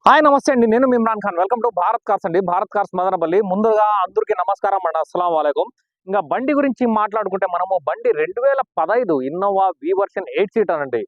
Hi నమస్తే అండి. నేను మీ Imran Khan. Welcome to Bharat cars అండి. భారత్ కార్స్ మదనపల్లి. ముందుగా అందరికీ నమస్కారం అండి. అస్సలం వాలేకుం. ఇంకా బండి గురించి మాట్లాడుకుంటే మనము బండి 2015 ఇన్నోవా వి వర్షన్ 8 సీటర్ అండి.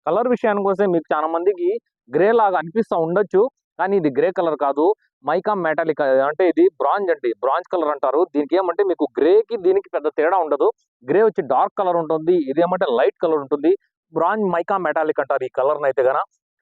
కలర్ విషయానికి వస్తే మీకు చాలా మందికి గ్రే లాగా అనిపిస్తూ ఉండొచ్చు. కానీ ఇది గ్రే కలర్ కాదు. మైకా మెటాలిక్ అంటే ఇది బ్రాంజ్ అండి. బ్రాంజ్ కలర్ అంటారు. దీనికి ఏమంటే మీకు గ్రేకి దీనికి పెద్ద తేడా ఉండదు. గ్రే వచ్చి డార్క్ కలర్ ఉంటుంది. ఇది ఏమంటే లైట్ కలర్ ఉంటుంది. బ్రాంజ్ మైకా మెటాలిక్ అంటారు ఈ కలర్ అయితే గన.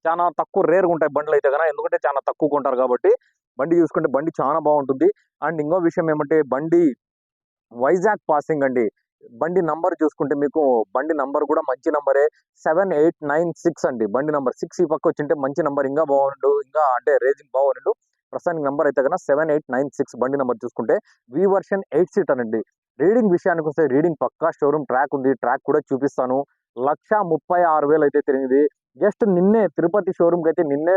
చాలా తక్కువ రేర్గా ఉంటాయి బండ్లు అయితే కనుక, ఎందుకంటే చాలా తక్కువ కొంటారు కాబట్టి. బండి చూసుకుంటే బండి చాలా బాగుంటుంది. అండ్ ఇంకో విషయం ఏమంటే బండి వైజాగ్ పాసింగ్ అండి. బండి నంబర్ చూసుకుంటే మీకు బండి నంబర్ కూడా మంచి నంబరే. 7896 అండి. బండి నంబర్ 6 ఈ పక్క వచ్చింటే మంచి నంబర్, ఇంకా బాగుండు, ఇంకా అంటే రేసింగ్ బాగుండు. ప్రస్తుతానికి నంబర్ అయితే కన్నా 7896 బండి నంబర్ చూసుకుంటే వి వర్షన్ 8 సీటర్ అండి. రీడింగ్ విషయానికి వస్తే రీడింగ్ పక్కా షోరూమ్ ట్రాక్ ఉంది. ట్రాక్ కూడా చూపిస్తాను. 1,36,000 అయితే తిరిగింది. జస్ట్ నిన్నే తిరుపతి షోరూమ్ కి అయితే నిన్నే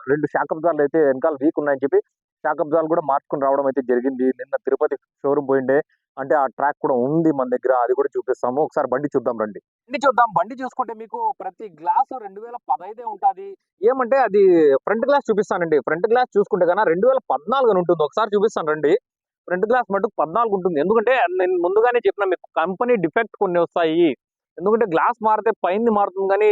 2 షాకబ్జాలు అయితే వెనకాల వీక్ ఉన్నాయని చెప్పి షాకబ్జాలు కూడా మార్చుకుని రావడం అయితే జరిగింది. నిన్న తిరుపతి షోరూమ్ పోయిండే, అంటే ఆ ట్రాక్ కూడా ఉంది మన దగ్గర. అది కూడా చూపిస్తాము. ఒకసారి బండి చూద్దాం రండి. బండి చూద్దాం. బండి చూసుకుంటే మీకు ప్రతి గ్లాస్ 2015 ఉంటుంది. ఏమంటే అది ఫ్రంట్ గ్లాస్ చూపిస్తానండి. ఫ్రంట్ గ్లాస్ చూసుకుంటే కన్నా 2014 అని ఉంటుంది. ఒకసారి చూపిస్తాను రండి. ఫ్రంట్ గ్లాస్ మటుకు 14 ఉంటుంది. ఎందుకంటే నేను ముందుగానే చెప్పిన మీకు కంపెనీ డిఫెక్ట్ కొన్ని వస్తాయి. ఎందుకంటే గ్లాస్ మారితే పైన మారుతుంది కానీ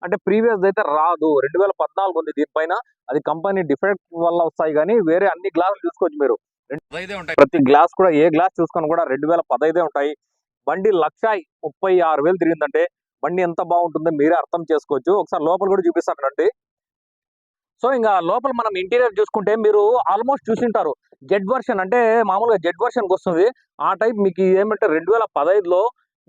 అంటే ప్రీవియస్ అయితే రాదు. 2014 ఉంది దీనిపైన. అది కంపెనీ డిఫెక్ట్ వల్ల వస్తాయి కానీ వేరే అన్ని గ్లాసులు చూసుకోవచ్చు మీరు. 2015 ఉంటాయి. ప్రతి గ్లాస్ కూడా ఏ గ్లాస్ చూసుకొని కూడా 2015 ఉంటాయి. బండి 1,36,000 తిరిగిందంటే బండి ఎంత బాగుంటుందో మీరే అర్థం చేసుకోవచ్చు. ఒకసారి లోపల కూడా చూపిస్తానండి. సో ఇంకా లోపల మనం ఇంటీరియర్ చూసుకుంటే మీరు ఆల్మోస్ట్ చూసింటారు. జెడ్ వర్షన్ అంటే మామూలుగా జెడ్ వర్షన్కి వస్తుంది. ఆ టైప్ మీకు ఏమంటే 2015లో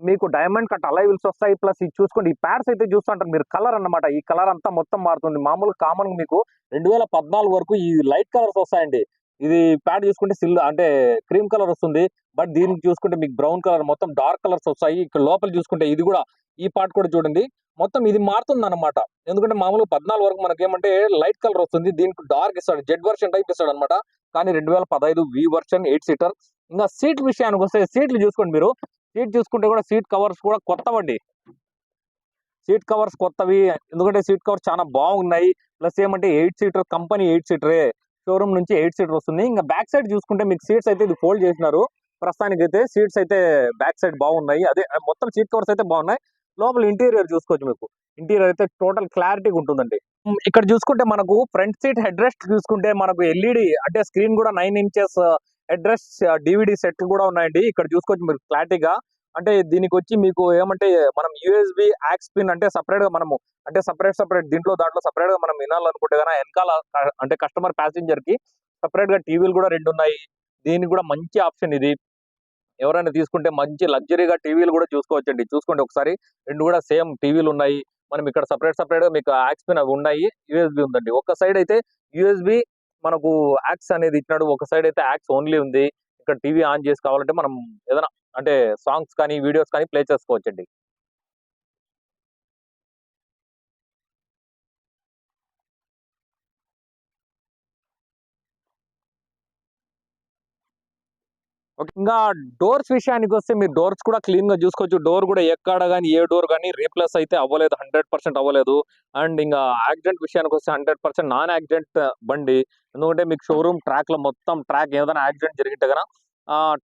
మీకు డైమండ్ కట్ అలై వీల్స్ వస్తాయి. ప్లస్ ఇది చూసుకోండి, ఈ ప్యాడ్స్ అయితే చూస్తుంటారు మీరు. కలర్ అన్నమాట. ఈ కలర్ అంతా మొత్తం మారుతుంది. మామూలుగా కామన్ మీకు 2014 వరకు ఈ లైట్ కలర్స్ వస్తాయండి. ఇది ప్యాడ్ చూసుకుంటే అంటే క్రీమ్ కలర్ వస్తుంది. బట్ దీనికి చూసుకుంటే మీకు బ్రౌన్ కలర్, మొత్తం డార్క్ కలర్స్ వస్తాయి. ఇక్కడ లోపల చూసుకుంటే ఇది కూడా, ఈ పార్ట్ కూడా చూడండి, మొత్తం ఇది మారుతుంది అనమాట. ఎందుకంటే మామూలుగా 14 వరకు మనకేమంటే లైట్ కలర్ వస్తుంది. దీనికి డార్క్ ఇస్తాడు, జెడ్ వర్షన్ టైప్ ఇస్తాడు అనమాట. కానీ 2015 వి వర్షన్ 8 సీటర్. ఇంకా సీట్ విషయానికి వస్తే సీట్లు చూసుకోండి మీరు. సీట్ చూసుకుంటే కూడా సీట్ కవర్స్ కూడా కొత్తవండి. సీట్ కవర్స్ కొత్తవి. ఎందుకంటే సీట్ కవర్స్ చాలా బాగున్నాయి. ప్లస్ ఏమంటే 8 సీటర్, కంపెనీ 8 సీటరే. షోరూమ్ నుంచి 8 సీటర్ వస్తుంది. ఇంకా బ్యాక్ సైడ్ చూసుకుంటే మీకు సీట్స్ అయితే ఇది ఫోల్డ్ చేసినారు. ప్రస్తుతానికి అయితే సీట్స్ అయితే బ్యాక్ సైడ్ బాగున్నాయి. అదే మొత్తం సీట్ కవర్స్ అయితే బాగున్నాయి. లోపల ఇంటీరియర్ చూసుకోవచ్చు మీకు. ఇంటీరియర్ అయితే టోటల్ క్లారిటీగా ఉంటుందండి. ఇక్కడ చూసుకుంటే మనకు ఫ్రంట్ సీట్ హెడ్ రెస్ట్ చూసుకుంటే మనకు ఎల్ఈడి అంటే స్క్రీన్ కూడా 9 ఇంచెస్ హెడ్ రెస్ట్ డివిడి సెట్లు కూడా ఉన్నాయండి. ఇక్కడ చూసుకోవచ్చు మీరు క్లారిటీగా. అంటే దీనికి వచ్చి మీకు ఏమంటే మనం యూఎస్బి యాక్స్ పిన్ అంటే సపరేట్ గా మనము, అంటే సపరేట్ దాంట్లో సపరేట్ గా మనం వినాలనుకుంటే కన్నా వెనకాల అంటే కస్టమర్ ప్యాసింజర్ కి సపరేట్ గా టీవీలు కూడా 2 ఉన్నాయి. దీనికి కూడా మంచి ఆప్షన్ ఇది. ఎవరైనా తీసుకుంటే మంచి లగ్జరీగా టీవీలు కూడా చూసుకోవచ్చండి. చూసుకోండి ఒకసారి. 2 కూడా సేమ్ టీవీలు ఉన్నాయి. మనం ఇక్కడ సపరేట్ గా మీకు యాక్స్ పిన్ అవి ఉన్నాయి. యూఎస్బి ఉందండి. ఒక సైడ్ అయితే యూఎస్బి మనకు యాక్స్ అనేది ఇచ్చినాడు. ఒక సైడ్ అయితే యాక్స్ ఓన్లీ ఉంది. ఇక్కడ టీవీ ఆన్ చేసి కావాలంటే మనం ఏదైనా అంటే సాంగ్స్ కానీ వీడియోస్ కానీ ప్లే చేసుకోవచ్చండి. ఓకే. ఇంకా డోర్స్ విషయానికి వస్తే మీరు డోర్స్ కూడా క్లీన్ గా చూసుకోవచ్చు. డోర్ కూడా ఎక్కడ గానీ ఏ డోర్ గానీ రీప్లేస్ అయితే అవ్వలేదు. 100% అవ్వలేదు. అండ్ ఇంకా యాక్సిడెంట్ విషయానికి వస్తే 100% నాన్ యాక్సిడెంట్ బండి. ఎందుకంటే మీకు షోరూమ్ ట్రాక్ లో మొత్తం ట్రాక్ ఏదైనా యాక్సిడెంట్ జరిగితే గన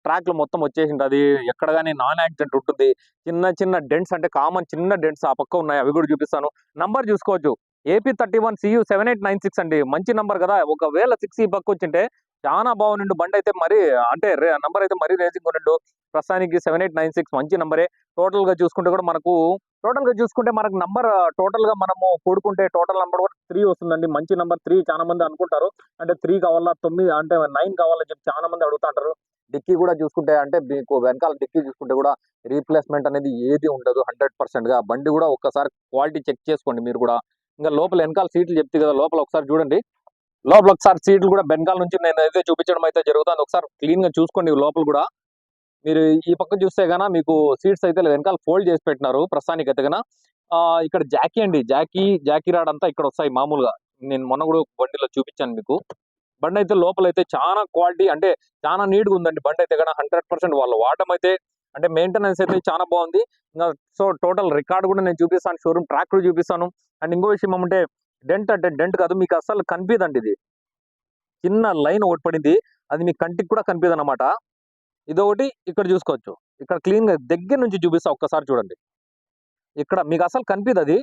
ట్రాక్ లో మొత్తం వచ్చేసింటది. ఎక్కడ గానీ నాన్ యాక్సిడెంట్ ఉంటుంది. చిన్న చిన్న డెంట్స్ అంటే కామన్ చిన్న డెంట్స్ ఆ పక్క ఉన్నాయి. అవి కూడా చూపిస్తాను. నంబర్ చూసుకోవచ్చు. AP31CU 7896 అండి. మంచి నంబర్ కదా. ఒకవేళ 6 ఈ పక్క వచ్చింటే చాలా బాగుండు బండి అయితే. మరి అంటే నంబర్ అయితే మరీ రేసింగ్ ఉండు. ప్రస్తుతానికి 7896 మంచి నంబరే. టోటల్ గా చూసుకుంటే మనకు నంబర్ టోటల్ గా మనము కూడుకుంటే టోటల్ నంబర్ కూడా 3 వస్తుందండి. మంచి నంబర్ 3 చాలా మంది అనుకుంటారు. అంటే 3 కావాలా 9 అంటే 9 కావాలని చెప్పి చాలా మంది అడుగుతుంటారు. డిక్కీ కూడా చూసుకుంటే అంటే మీకు వెనకాల డిక్కీ చూసుకుంటే కూడా రీప్లేస్మెంట్ అనేది ఏది ఉండదు. 100% గా బండి కూడా ఒక్కసారి క్వాలిటీ చెక్ చేసుకోండి మీరు కూడా. ఇంకా లోపల వెనకాల సీట్లు చెప్తే కదా, లోపల ఒకసారి చూడండి. లోపల ఒకసారి సీట్లు కూడా బెనకాల నుంచి నేను అయితే చూపించడం అయితే జరుగుతుంది. ఒకసారి క్లీన్ గా చూసుకోండి లోపల కూడా. మీరు ఈ పక్క చూస్తే గన మీకు సీట్స్ అయితే వెనకాల ఫోల్డ్ చేసి పెట్టినారు ప్రస్తుతానికి అయితే గన. ఇక్కడ జాకీ అండి. జాకీ రాడ్ అంతా ఇక్కడ వస్తాయి మామూలుగా. నేను మొన్న కూడా బండిలో చూపించాను మీకు. బండి అయితే లోపల అయితే చాలా క్వాలిటీ అంటే చాలా నీట్ గా ఉందండి. బండి అయితే గన 100% వాళ్ళు వాడడం అయితే అంటే మెయింటెనెన్స్ అయితే చాలా బాగుంది. ఇంకా సో టోటల్ రికార్డ్ కూడా నేను చూపిస్తాను. షోరూమ్ ట్రాక్ కూడా చూపిస్తాను. అండ్ ఇంకో విషయం ఏమంటే డెంట్ అంటే డెంట్ కాదు, మీకు అసలు కనిపిదండి ఇది. చిన్న లైన్ ఒకటి పడింది, అది మీ కంటికి కూడా కనిపిదు అనమాట. ఇదొకటి ఇక్కడ చూసుకోవచ్చు. ఇక్కడ క్లీన్ గా దగ్గర నుంచి చూపిస్తా, ఒక్కసారి చూడండి. ఇక్కడ మీకు అసలు కనిపిదు అది.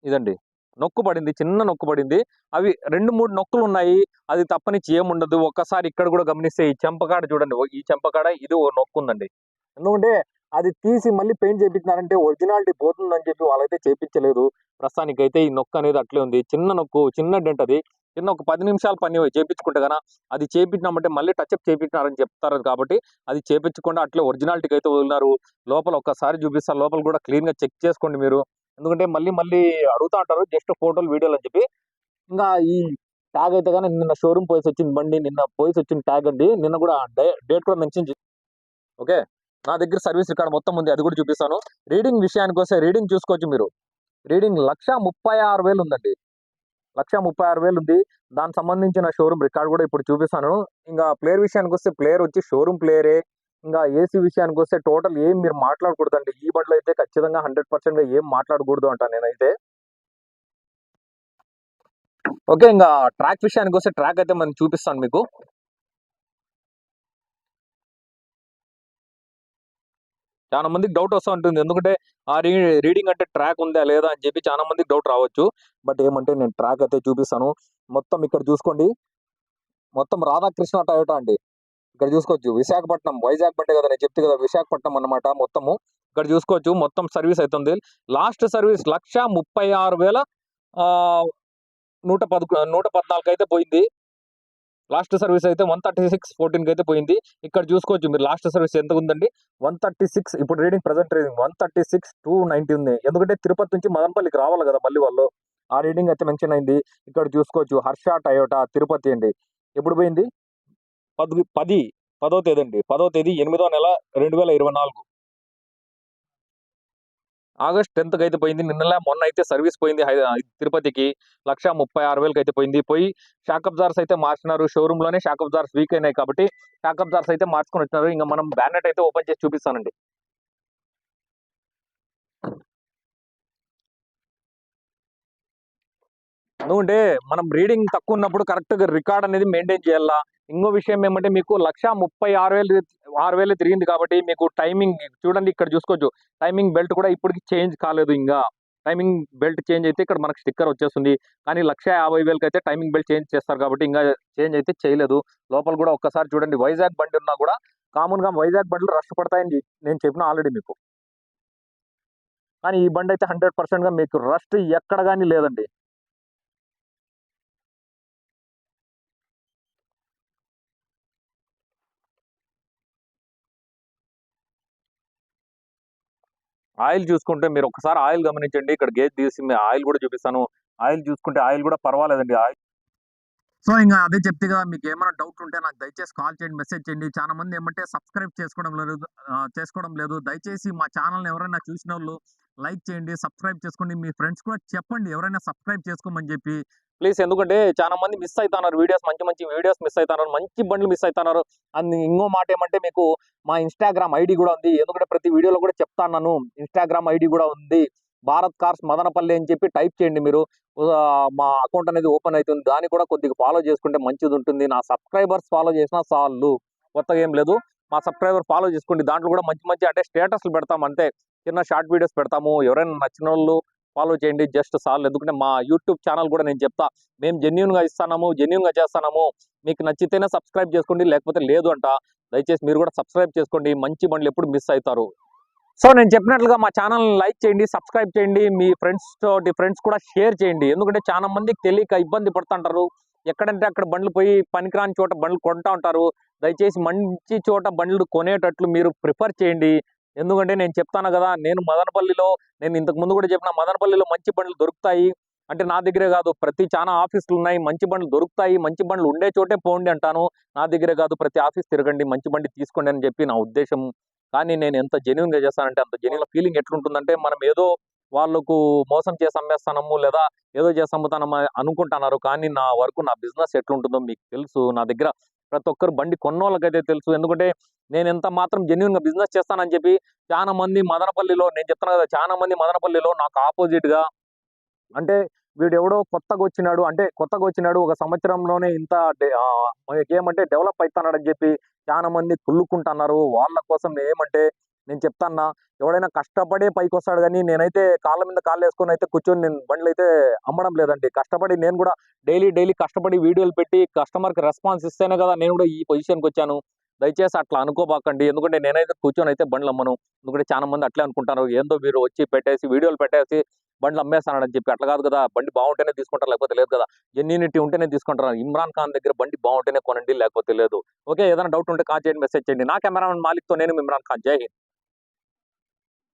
ఇదండి నొక్కు పడింది, చిన్న నొక్కు పడింది. అవి 2, 3 నొక్కులు ఉన్నాయి. అది తప్పనిచ్చి ఏముండదు. ఒక్కసారి ఇక్కడ కూడా గమనిస్తే ఈ చెంపకాడ చూడండి, ఈ చెంపకాడ ఇది ఓ నొక్కు ఉందండి. ఎందుకంటే అది తీసి మళ్ళీ పెయింట్ చేపించినారంటే ఒరిజినాలిటీ పోతుందని చెప్పి వాళ్ళైతే చేపించలేదు. ప్రస్తుతానికైతే ఈ నొక్కు అనేది అట్లే ఉంది. చిన్న నొక్కు, చిన్న డెంట్ అది. చిన్న ఒక 10 నిమిషాల పని చేపించుకుంటే గన అది చేపించినామంటే మళ్ళీ టచ్అప్ చేపించినారని చెప్తారు కాబట్టి అది చేపించకుండా అట్లే ఒరిజినాలిటీకి అయితే వదిలినారు. లోపల ఒక్కసారి చూపిస్తారు, లోపల కూడా క్లీన్ గా చెక్ చేసుకోండి మీరు. ఎందుకంటే మళ్ళీ మళ్ళీ అడుగుతా ఉంటారు జస్ట్ ఫోటోలు వీడియోలు అని చెప్పి. ఇంకా ఈ ట్యాగ్ అయితే కానీ నిన్న షోరూమ్ పోయేసి వచ్చింది బండి, నిన్న పోయేసి వచ్చిన ట్యాగ్ అండి. నిన్న కూడా డేట్ కూడా మెన్షన్. ఓకే, నా దగ్గర సర్వీస్ రికార్డ్ మొత్తం ఉంది, అది కూడా చూపిస్తాను. రీడింగ్ విషయానికి వస్తే రీడింగ్ చూసుకోవచ్చు మీరు. రీడింగ్ 1,36,000 ఉందండి. 1,36,000 ఉంది. దానికి సంబంధించిన షోరూమ్ రికార్డ్ కూడా ఇప్పుడు చూపిస్తాను. ఇంకా ప్లేయర్ విషయానికి వస్తే ప్లేయర్ వచ్చి షోరూమ్ ప్లేయరే. ఇంకా ఏసీ విషయానికి వస్తే టోటల్ ఏం మీరు మాట్లాడకూడదండి. ఈ బండ్లో అయితే ఖచ్చితంగా 100% గా ఏం మాట్లాడకూడదు అంటాను నేనైతే. ఓకే, ఇంకా ట్రాక్ విషయానికి వస్తే ట్రాక్ అయితే మనం చూపిస్తాను మీకు. చాలా మందికి డౌట్ వస్తూ ఉంటుంది, ఎందుకంటే ఆ రీడింగ్ అంటే ట్రాక్ ఉందా లేదా అని చెప్పి చాలా మందికి డౌట్ రావచ్చు. బట్ ఏమంటే నేను ట్రాక్ అయితే చూపిస్తాను. మొత్తం ఇక్కడ చూసుకోండి, మొత్తం రాధాకృష్ణ టయోటా అండి. ఇక్కడ చూసుకోవచ్చు విశాఖపట్నం, వైజాగ్ బండి కదా నేను చెప్తే కదా, విశాఖపట్నం అన్నమాట మొత్తము. ఇక్కడ చూసుకోవచ్చు మొత్తం సర్వీస్ అవుతుంది. లాస్ట్ సర్వీస్ 1,36,000 114 అయితే పోయింది. లాస్ట్ సర్వీస్ అయితే 136,14 అయితే పోయింది. ఇక్కడ చూసుకోవచ్చు మీరు లాస్ట్ సర్వీస్ ఎంత ఉందండి, 136. ఇప్పుడు రీడింగ్ ప్రజెంట్ రీడింగ్ 136,290 ఉంది. ఎందుకంటే తిరుపతి నుంచి మదనపల్లికి రావాలి కదా మళ్ళీ వాళ్ళు. ఆ రీడింగ్ అయితే మెన్షన్ అయింది. ఇక్కడ చూసుకోవచ్చు హర్ష టయోటా తిరుపతి అండి. ఎప్పుడు పోయింది, 10వ తేదీ అండి. 10వ తేదీ 8వ నెల 2024 ఆగస్ట్ 10th అయితే పోయింది. మొన్న అయితే సర్వీస్ పోయింది తిరుపతికి. 1,36,000 అయితే పోయింది. పోయి షాక్ అబ్జార్స్ అయితే మార్చినారు. షోరూమ్ లోనే షాక్ అబ్జార్స్ వీక్ అయినాయి కాబట్టి షాక్ అబ్జార్స్ అయితే మార్చుకొని వచ్చినారు. ఇంకా మనం బ్యానెట్ అయితే ఓపెన్ చేసి చూపిస్తానండి. ఎందుకంటే మనం రీడింగ్ తక్కువ ఉన్నప్పుడు కరెక్ట్ గా రికార్డ్ అనేది మెయింటైన్ చేయాలా. ఇంకో విషయం ఏమంటే మీకు 1,36,000 తిరిగింది కాబట్టి మీకు టైమింగ్ చూడండి, ఇక్కడ చూసుకోవచ్చు. టైమింగ్ బెల్ట్ కూడా ఇప్పటికి చేంజ్ కాలేదు. ఇంకా టైమింగ్ బెల్ట్ చేంజ్ అయితే ఇక్కడ మనకు స్టిక్కర్ వచ్చేస్తుంది. కానీ 1,50,000 అయితే టైమింగ్ బెల్ట్ చేంజ్ చేస్తారు కాబట్టి ఇంకా చేంజ్ అయితే చేయలేదు. లోపల కూడా ఒక్కసారి చూడండి, వైజాగ్ బండి ఉన్నా కూడా కామన్ గా వైజాగ్ బండ్లు రష్ పడతాయని నేను చెప్పిన ఆల్రెడీ మీకు. కానీ ఈ బండి అయితే 100% గా మీకు రష్ ఎక్కడ కానీ లేదండి. ఆయిల్ చూసుకుంటే మీరు ఒకసారి ఆయిల్ గమనించండి. ఇక్కడ గేజ్ తీసి ఆయిల్ కూడా చూపిస్తాను. ఆయిల్ చూసుకుంటే ఆయిల్ కూడా పర్వాలేదండి. ఆయిల్ సో ఇంకా అదే చెప్తే కదా, మీకు ఏమైనా డౌట్ ఉంటే నాకు దయచేసి కాల్ చేయండి, మెసేజ్ చేయండి. చాలా మంది ఏమంటే సబ్స్క్రైబ్ చేసుకోవడం లేదు. దయచేసి మా ఛానల్ ఎవరైనా చూసిన వాళ్ళు లైక్ చేయండి, సబ్స్క్రైబ్ చేసుకోండి. మీ ఫ్రెండ్స్ కూడా చెప్పండి ఎవరైనా సబ్స్క్రైబ్ చేసుకోమని చెప్పి ప్లీజ్. ఎందుకంటే చాలా మంది మిస్ అవుతున్నారు వీడియోస్, మంచి మంచి వీడియోస్ మిస్ అవుతున్నారు, మంచి బండ్లు మిస్ అవుతున్నారు. అండ్ ఇంకో మాట ఏమంటే మీకు మా ఇన్స్టాగ్రామ్ ఐడి కూడా ఉంది. ఎందుకంటే ప్రతి వీడియోలో కూడా చెప్తాను, ఇన్స్టాగ్రామ్ ఐడి కూడా ఉంది. భారత్ కార్స్ మదనపల్లి అని చెప్పి టైప్ చేయండి మీరు. మా అకౌంట్ అనేది ఓపెన్ అవుతుంది. దాన్ని కూడా కొద్దిగా ఫాలో చేసుకుంటే మంచిది ఉంటుంది. నా సబ్స్క్రైబర్స్ ఫాలో చేసినా చాలు, కొత్తగా ఏం లేదు. మా సబ్స్క్రైబర్ ఫాలో చేసుకోండి. దాంట్లో కూడా మంచి మంచి అంటే స్టేటస్లు పెడతాం అంతే, చిన్న షార్ట్ వీడియోస్ పెడతాము. ఎవరైనా నచ్చిన వాళ్ళు ఫాలో చేయండి, జస్ట్ చాలు. ఎందుకంటే మా యూట్యూబ్ ఛానల్ కూడా నేను చెప్తా, మేము జెన్యూన్ గా ఇస్తాము, జెన్యూన్ గా చేస్తాము. మీకు నచ్చితేనే సబ్స్క్రైబ్ చేసుకోండి, లేకపోతే లేదు అంట. దయచేసి మీరు కూడా సబ్స్క్రైబ్ చేసుకోండి. మంచి బండ్లు ఎప్పుడు మిస్ అవుతారు. సో నేను చెప్పినట్లుగా మా ఛానల్ లైక్ చేయండి, సబ్స్క్రైబ్ చేయండి. మీ ఫ్రెండ్స్ కూడా షేర్ చేయండి. ఎందుకంటే చాలా మందికి తెలియక ఇబ్బంది పడుతుంటారు. ఎక్కడంటే అక్కడ బండ్లు పోయి పనికిరాని చోట బండ్లు కొంటా ఉంటారు. దయచేసి మంచి చోట బండ్లు కొనేటట్లు మీరు ప్రిఫర్ చేయండి. ఎందుకంటే నేను చెప్తాను కదా, నేను ఇంతకు ముందు కూడా చెప్పిన మదనపల్లిలో మంచి బండ్లు దొరుకుతాయి. అంటే నా దగ్గరే కాదు, ప్రతి చాలా ఆఫీసులు ఉన్నాయి, మంచి బండ్లు దొరుకుతాయి. మంచి బండ్లు ఉండే చోటే పోండి అంటాను. నా దగ్గరే కాదు, ప్రతి ఆఫీస్ తిరగండి, మంచి బండి తీసుకోండి అని చెప్పి నా ఉద్దేశం. కానీ నేను ఎంత జెన్యూన్ గా చేస్తానంటే అంత జెన్యూన్ ఫీలింగ్ ఎట్లుంటుందంటే, మనం ఏదో వాళ్ళకు మోసం చేసి అమ్మేస్తాము, లేదా ఏదో చేసి అమ్ముతానము అనుకుంటున్నారు. కానీ నా వరకు నా బిజినెస్ ఎట్లుంటుందో మీకు తెలుసు. నా దగ్గర ప్రతి ఒక్కరు బండి కొన్నోళ్ళకైతే తెలుసు. ఎందుకంటే నేను ఎంత మాత్రం జెన్యూన్‌గా బిజినెస్ చేస్తానని చెప్పి చాలా మంది మదనపల్లిలో నేను చెప్తున్నా కదా! చాలా మంది మదనపల్లిలో నాకు అపోజిట్‌గా అంటే వీడెవడో కొత్తగొచ్చినాడు. అంటే కొత్తగొచ్చినాడు. ఒక సంవత్సరంలోనే ఇంత ఏమంటే డెవలప్ అయితన్నాడని జెప్పి చానా మంది కుళ్ళుకుంటన్నారు. వాళ్ళ కోసం ఏమంటే నేను చెప్తన్నా, ఎవడైనా కష్టపడే పైకొస్తాడు గానీ, నేనైతే కాళ్ళ మీద కాళ్ళేసుకొనైతే కూర్చొని నేను బండ్లైతే అమ్మడం లేదండి. కష్టపడి నేను గూడా డైలీ కష్టపడి వీడియోలు పెట్టి కస్టమర్‌కి రెస్పాన్స్ ఇస్తేనే గదా! నేను గూడా ఈ పొజిషన్‌కొచ్చాను. దయచేసి అట్లా అనుకోబాకండి. ఎందుకంటే నేనైతే కూర్చొనైతే బండ్లమ్మను. ఎందుకంటే చాలా మంది అట్లే అనుకుంటారు. ఏందో వీరు వచ్చి పెట్టేసి వీడియోలు పెట్టేసి బండ్లు అమ్మేస్తున్నాడని చెప్పి. అట్లా కాదు కదా! బండి బాగుంటేనే తీసుకుంటారు. లేకపోతే లేదు కదా! జెన్యూనిటీ ఉంటేనే తీసుకుంటారు. ఇమ్రాన్ ఖాన్ దగ్గర బండి బాగుంటేనే కొనండి. లేకపోతే లేదు. ఓకే. ఏదైనా డౌట్ ఉంటే కాల్ చేయండి. మెసేజ్ చేయండి. నా కెమెరామన్ మాలిక్‌తో నేను మీ ఇమ్రాన్ ఖాన్. జై హింద్.